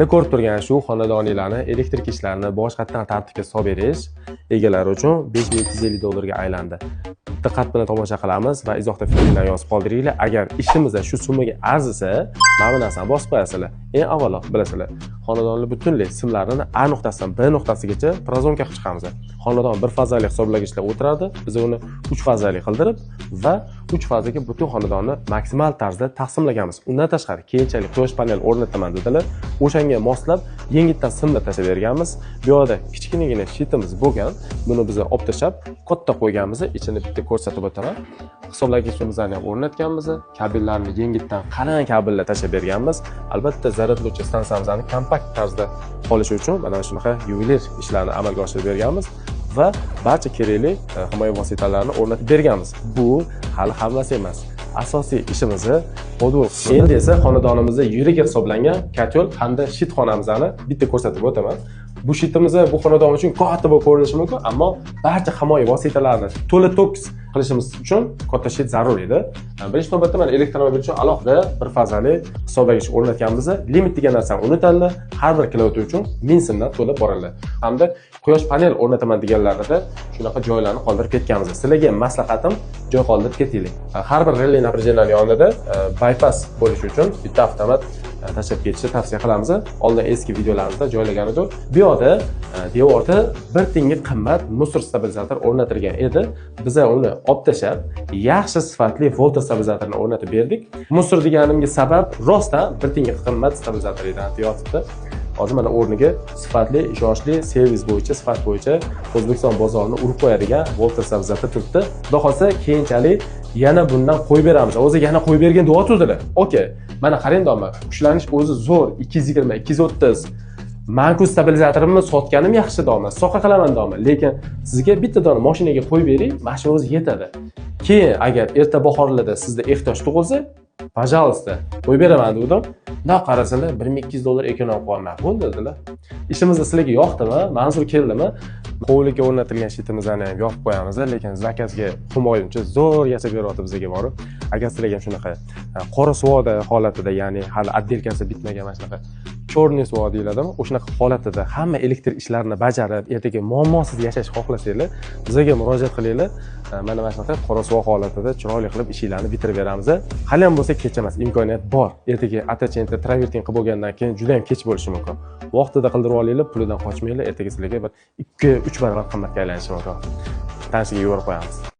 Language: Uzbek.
Ko'rib turgan shu xonadonlarni elektrik ishlarini boshqatdan tartibga solib berish egalari uchun $5250 ga aylandi. Diqqat bilan tomosha qilamiz va izohda fikrlarni yozib qoldiringlar. Agar ishimizda shu summaga arzisa, mana bu narsani bosib qo'yasizlar. Eng avvalo bilasizlar, xonadonning butunlay simlarini A nuqtasidan B nuqtasigacha prozonka qilib chiqamiz. Xonadon bir fazali hisoblagichlar o'tiradi. Biz uni 3 fazali qildirib va 3 fazaga butun xonadonni maksimal tarzda taqsimlaganmiz. Undan tashqari keyinchalik quyosh panel o'rnataman dedilar. O'shanga moslab yengitdan simlar tashlab berganmiz. Bu yerda kichkinagina shitimiz bo'lgan. Buni biz olib tashlab katta qo'yganmiz. Ichini bitta ko'rsatib o'taman. Hisoblagichimizni ham o'rnatganmiz. Kabellarni yengitdan qalin kabellar tashlab berganmiz. Albatta zaryadlovchi stansiyamizni kompakt tarzda qolishi uchun mana shunaqa yuvelir ishlarni amalga oshirib berganmiz va barcha kerakli himoya vositalarini o'rnatib berganmiz. Bu hali hammasi emas. Asosiy ishimizni podol. Endi esa xonadonimizda yuriga hisoblangan kotel hamda shitxonamizni bitta ko'rsatib o'taman. Bu shitimiz bu xonadon uchun katta bo'lib ko'rinishi mumkin, ammo barcha himoya vositalarini to'la to'kis qilishimiz uchun katta shit zarur edi. Birinchi navbatda mana elektromobil uchun alohida bir fazali hisoblagich o'rnatganmiz. Limit degan narsani unutildi. Har bir kilovat uchun 1000 so'mdan to'lab boriladi. Hamda quyosh panel o'rnataman deganlarida shunaqa joylarni qoldirib ketganmiz. Sizlarga maslahatim, joy qoldirib ketinglar. Har bir relay напряжениyaning yonida bypass bo'lish uchun bitta avtomat tashlab ketishni tavsiya qilamiz. Oldin eski videolarimizda joylagan edik. Bu yerda devorda 1 tiyinga qimmat musor stabilizator o'rnatilgan edi. Biz uni olib tashlab, yaxshi sifatli volta stabilizatorni o'rnatib berdik. Musor deganimga sabab rostdan 1 tiyinga qimmat stabilizator edi, yotibdi. Hozir mana o'rniga sifatli, ishonchli servis bo'yicha, sifat bo'yicha O'zbekiston bozorini urib qo'yadigan volta stabilizator turibdi. Xudo xolsa keyinchalik yana bundan qo'yib beramiz. O'zi yana qo'yib bergan deyotgandilar. Okey. Mana qarang domla, ushlanish o'zi zo'r, 220, 230. Manku stabilizatorimni sotganim yaxshi domla, soqa qilaman domla, lekin sizga bitta dona mashinaga qo'yib bering, mashina o'zi yetadi. Keyin agar erta bahorlarda sizda ehtiyoj tug'ilsa, пожалуйста, qo'yib beraman dedim. Naq qarasalar $1200 ekon olib qolma. Bo'ldi dedilar. Ishimiz sizlarga yoqdimi? Manzur keldimi? Hovliga o'rnatilgan shitimizni ham yopib qo'yamiz, lekin zakazga himoyuncha zo'r yasab beryapti bizga borib. Agar sizlarga ham shunaqa qora suvoda holatida, ya'ni hali отделкасы bitmagan mana shunaqa chorniy suvo deyiladimi? O'shunaqa holatida hamma elektr ishlarini bajarib, ertaga muammosiz yashash xohlasanglar, bizga murojaat qilinglar. Mana shunaqa qora suvo holatida chiroyli qilib ishinglarni bitirib beramiz. Hali ham bo'lsa kech emas, imkoniyat bor. Ertaga attachmentda travertin qilib bo'lgandan keyin juda ham kech bo'lishi mumkin. Vaqtida qildirib olinglar, pulidan qochmanglar, ertaga sizlarga bir 2-3 barobar qimmatga aylanishi mumkin. Tanishiga yuborib qo'yamiz.